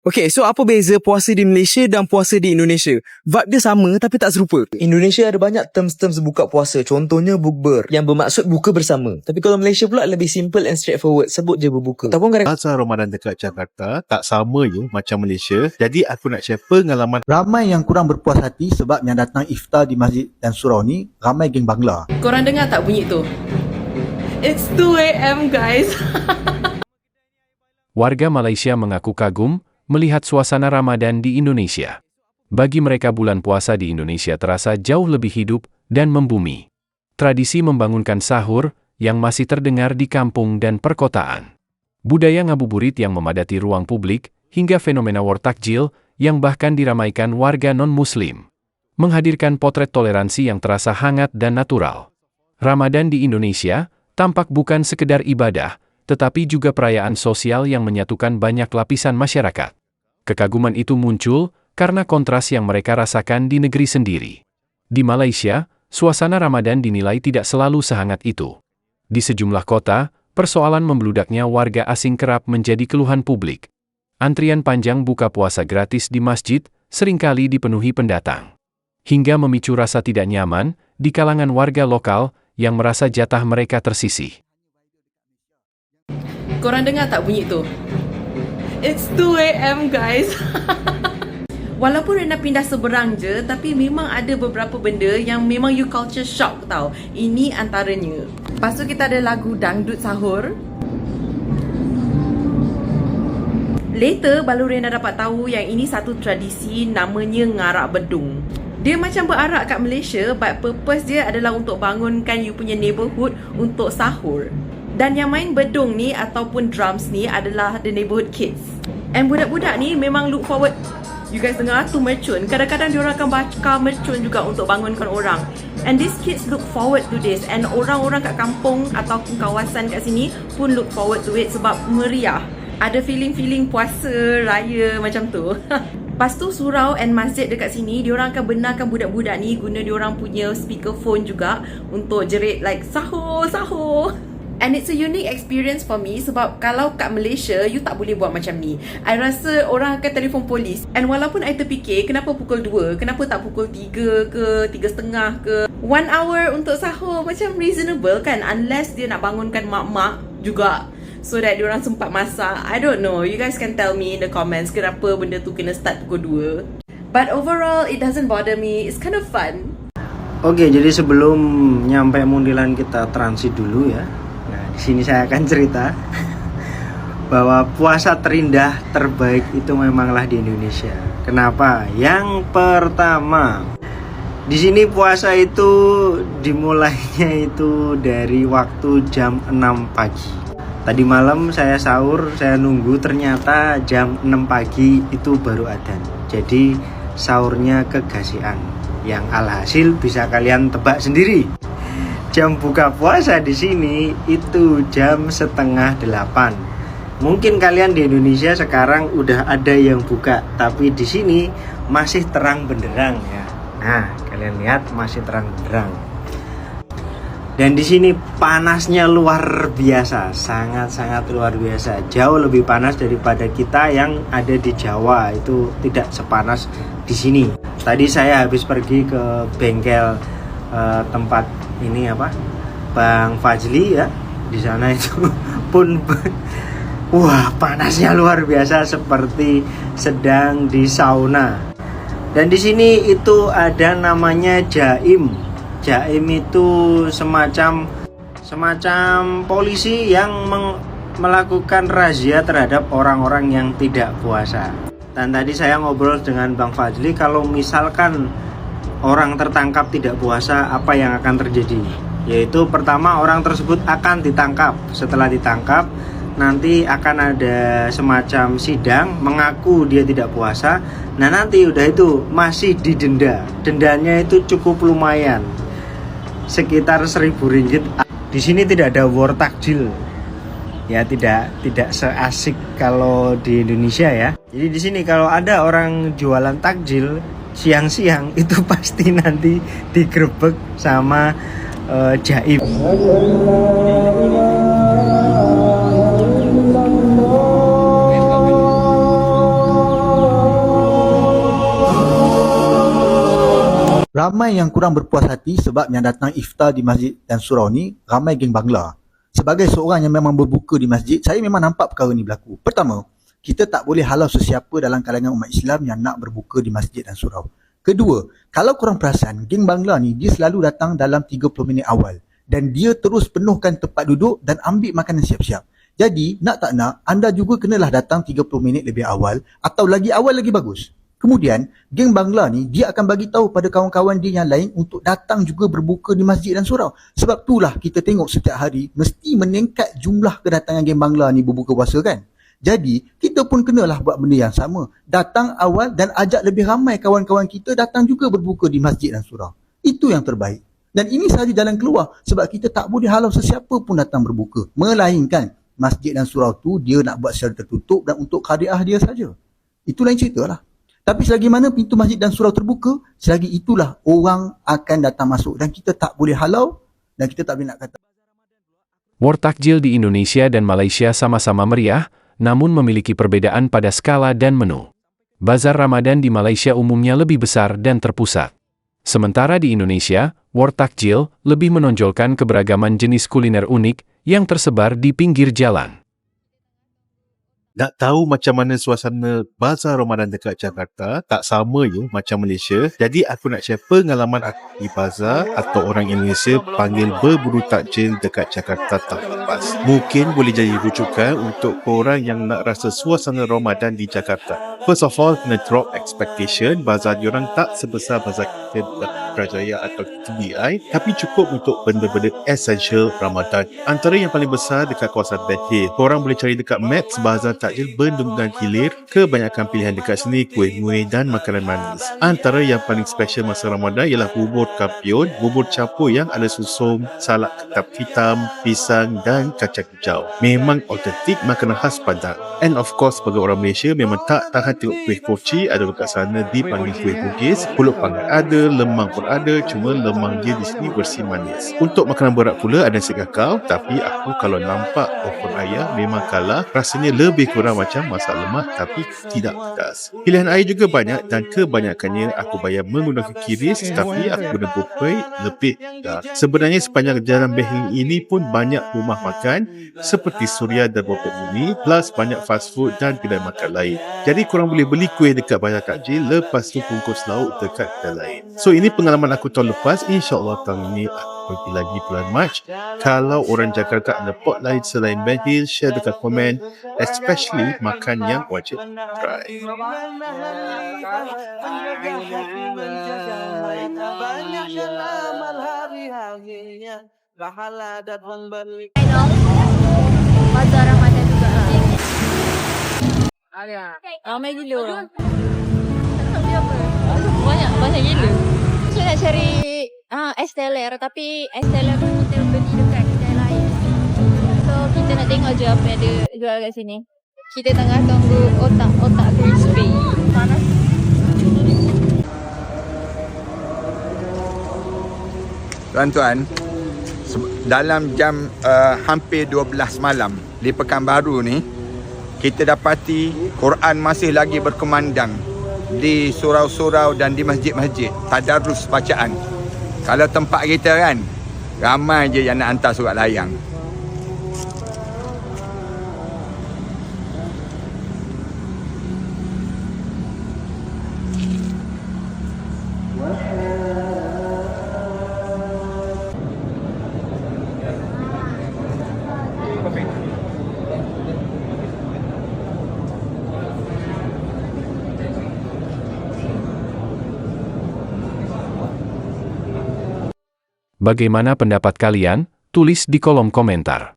Okay, so apa beza puasa di Malaysia dan puasa di Indonesia? Vibe dia sama tapi tak serupa. Indonesia ada banyak terms-terms buka puasa. Contohnya bukber yang bermaksud buka bersama. Tapi kalau Malaysia pula lebih simple and straightforward. Sebut je berbuka. Ataupun kadang Bazar Ramadan dekat Jakarta tak sama je macam Malaysia. Jadi aku nak share pengalaman. Ramai yang kurang berpuas hati sebab yang datang iftar di masjid dan surau ni ramai geng Bangla. Korang dengar tak bunyi tu? It's 2 AM guys. Warga Malaysia mengaku kagum melihat suasana Ramadan di Indonesia. Bagi mereka bulan puasa di Indonesia terasa jauh lebih hidup dan membumi. Tradisi membangunkan sahur yang masih terdengar di kampung dan perkotaan. Budaya ngabuburit yang memadati ruang publik hingga fenomena war takjil yang bahkan diramaikan warga non-muslim. Menghadirkan potret toleransi yang terasa hangat dan natural. Ramadan di Indonesia tampak bukan sekedar ibadah, tetapi juga perayaan sosial yang menyatukan banyak lapisan masyarakat. Kekaguman itu muncul karena kontras yang mereka rasakan di negeri sendiri. Di Malaysia, suasana Ramadan dinilai tidak selalu sehangat itu. Di sejumlah kota, persoalan membludaknya warga asing kerap menjadi keluhan publik. Antrian panjang buka puasa gratis di masjid seringkali dipenuhi pendatang. Hingga memicu rasa tidak nyaman di kalangan warga lokal yang merasa jatah mereka tersisih. Korang dengar tak bunyi tu? It's 2 AM guys. Walaupun Rena pindah seberang je, tapi memang ada beberapa benda yang memang you culture shock tau. Ini antaranya. Lepas tu kita ada lagu dangdut sahur. Later baru Rena dapat tahu yang ini satu tradisi namanya ngarak bedung. Dia macam berarak kat Malaysia, but purpose dia adalah untuk bangunkan you punya neighborhood untuk sahur. Dan yang main bedung ni ataupun drums ni adalah the neighborhood kids. And budak-budak ni memang look forward. You guys dengar tu mercun. Kadang-kadang diorang akan bakar mercun juga untuk bangunkan orang. And these kids look forward to this. And orang-orang kat kampung ataupun kawasan kat sini pun look forward to it sebab meriah. Ada feeling-feeling puasa raya macam tu. Lepas tu surau and masjid dekat sini, diorang akan benarkan budak-budak ni guna diorang punya speakerphone juga untuk jerit like sahur, sahur. And it's a unique experience for me sebab kalau kat Malaysia, you tak boleh buat macam ni. I rasa orang akan telefon polis. And walaupun I terfikir, kenapa pukul 2? Kenapa tak pukul 3 ke 3:30 ke? 1 hour untuk sahur macam reasonable kan? Unless dia nak bangunkan mak-mak juga so that diorang sempat masak. I don't know. You guys can tell me in the comments kenapa benda tu kena start pukul 2. But overall, it doesn't bother me. It's kind of fun. Oke, jadi sebelum nyampe Mundilan kita transit dulu ya. Nah, di sini saya akan cerita bahwa puasa terindah terbaik itu memanglah di Indonesia. Kenapa? Yang pertama, di sini puasa itu dimulainya itu dari waktu jam 6 pagi. Tadi malam saya sahur, saya nunggu, ternyata jam 6 pagi itu baru adzan. Jadi sahurnya kegasian. Yang alhasil bisa kalian tebak sendiri. Jam buka puasa di sini itu jam 7:30. Mungkin kalian di Indonesia sekarang udah ada yang buka, tapi di sini masih terang benderang ya. Nah, kalian lihat masih terang benderang. Dan di sini panasnya luar biasa, sangat-sangat luar biasa. Jauh lebih panas daripada kita yang ada di Jawa, itu tidak sepanas di sini. Tadi saya habis pergi ke bengkel tempat ini apa, Bang Fajli ya. Di sana itu pun wah, panasnya luar biasa seperti sedang di sauna. Dan di sini itu ada namanya jaim. Jaim itu semacam polisi yang melakukan razia terhadap orang-orang yang tidak puasa. Dan tadi saya ngobrol dengan Bang Fajli, kalau misalkan orang tertangkap tidak puasa, apa yang akan terjadi? Yaitu pertama, orang tersebut akan ditangkap. Setelah ditangkap, nanti akan ada semacam sidang, mengaku dia tidak puasa. Nah, nanti udah itu masih didenda. Dendanya itu cukup lumayan, sekitar 1.000 ringgit. Di sini tidak ada war takjil. Ya, tidak seasik kalau di Indonesia ya. Jadi di sini kalau ada orang jualan takjil siang-siang itu pasti nanti digerebek sama jaim. Ramai yang kurang berpuas hati sebab yang datang iftar di masjid dan surau ni ramai geng Bangla. Sebagai seorang yang memang berbuka di masjid, saya memang nampak perkara ni berlaku. Pertama, kita tak boleh halau sesiapa dalam kalangan umat Islam yang nak berbuka di masjid dan surau. Kedua, kalau korang perasan, geng Bangla ni dia selalu datang dalam 30 minit awal dan dia terus penuhkan tempat duduk dan ambil makanan siap-siap. Jadi, nak tak nak, anda juga kenalah datang 30 minit lebih awal atau lagi awal lagi bagus. Kemudian, geng Bangla ni dia akan bagi tahu pada kawan-kawan dia yang lain untuk datang juga berbuka di masjid dan surau. Sebab itulah kita tengok setiap hari mesti meningkat jumlah kedatangan geng Bangla ni berbuka puasa kan. Jadi, kita pun kenalah buat benda yang sama. Datang awal dan ajak lebih ramai kawan-kawan kita datang juga berbuka di masjid dan surau. Itu yang terbaik. Dan ini sahaja jalan keluar sebab kita tak boleh halau sesiapa pun datang berbuka. Melainkan masjid dan surau tu dia nak buat secara tertutup dan untuk khadiah dia saja. Itu lain cerita lah. Tapi selagi mana pintu masjid dan surau terbuka, selagi itulah orang akan datang masuk dan kita tak boleh halau dan kita tak boleh nak kata. War Takjil di Indonesia dan Malaysia sama-sama meriah, namun memiliki perbedaan pada skala dan menu. Bazar Ramadan di Malaysia umumnya lebih besar dan terpusat. Sementara di Indonesia, War Takjil lebih menonjolkan keberagaman jenis kuliner unik yang tersebar di pinggir jalan. Nak tahu macam mana suasana Bazar Ramadan dekat Jakarta, tak sama je macam Malaysia. Jadi aku nak share pengalaman aku di bazar atau orang Indonesia panggil berburu takjil dekat Jakarta tahun lepas. Mungkin boleh jadi rujukan untuk korang yang nak rasa suasana Ramadan di Jakarta. First of all, kena drop expectation. Bazar diorang tak sebesar bazar kita Putrajaya atau TBI, tapi cukup untuk benda-benda essential Ramadan. Antara yang paling besar dekat kawasan Ben Hill. Korang boleh cari dekat Maps Bazar Takjil bendungan hilir. Kebanyakan pilihan dekat sini kuih-muih dan makanan manis. Antara yang paling special masa Ramadan ialah bubur kampiun, bubur capur yang ada susum, salak ketab hitam, pisang dan kacang hijau. Memang autentik makanan khas Padang. And of course, bagi orang Malaysia memang tak tahan tengok kuih koci ada dekat sana dipanggil kuih bugis. Pulut panggang ada, lemang pun ada, cuma lemang dia di sini bersih manis. Untuk makanan berat pula ada nasi kakao, tapi aku kalau nampak opor ayam memang kalah. Rasanya lebih kurang macam masak lemak tapi tidak pedas. Pilihan air juga banyak dan kebanyakannya aku bayar menggunakan kiris, tapi aku guna GoPay lebih mudah. Sebenarnya sepanjang jalan Behil ini pun banyak rumah makan seperti Suria dan Bopet Mini, plus banyak fast food dan kedai makan lain. Jadi korang boleh beli kuih dekat Bazar Takjil, lepas tu bungkus lauk dekat kedai lain. So ini pengalaman aku tahun lepas. InsyaAllah tahun ini aku pergi lagi bulan Mac. Kalau orang Jakarta ada pot lain selain Ben Hill, share dekat komen, especially makan yang wajib try. Bazar Ramadan juga. Ramai gila orang. Banyak gila. So nak cari Esteller, tapi Esteller pun kita beli dekat kedai lain. So kita nak tengok je apa yang ada jual kat sini. Kita tengah tunggu otak crispy. Panas. Tuan-tuan, dalam jam hampir 12 malam di Pekanbaru ni, kita dapati Quran masih lagi berkumandang di surau-surau dan di masjid-masjid. Tadarus bacaan. Kalau tempat kita kan, ramai je yang nak hantar surat layang. Bagaimana pendapat kalian? Tulis di kolom komentar.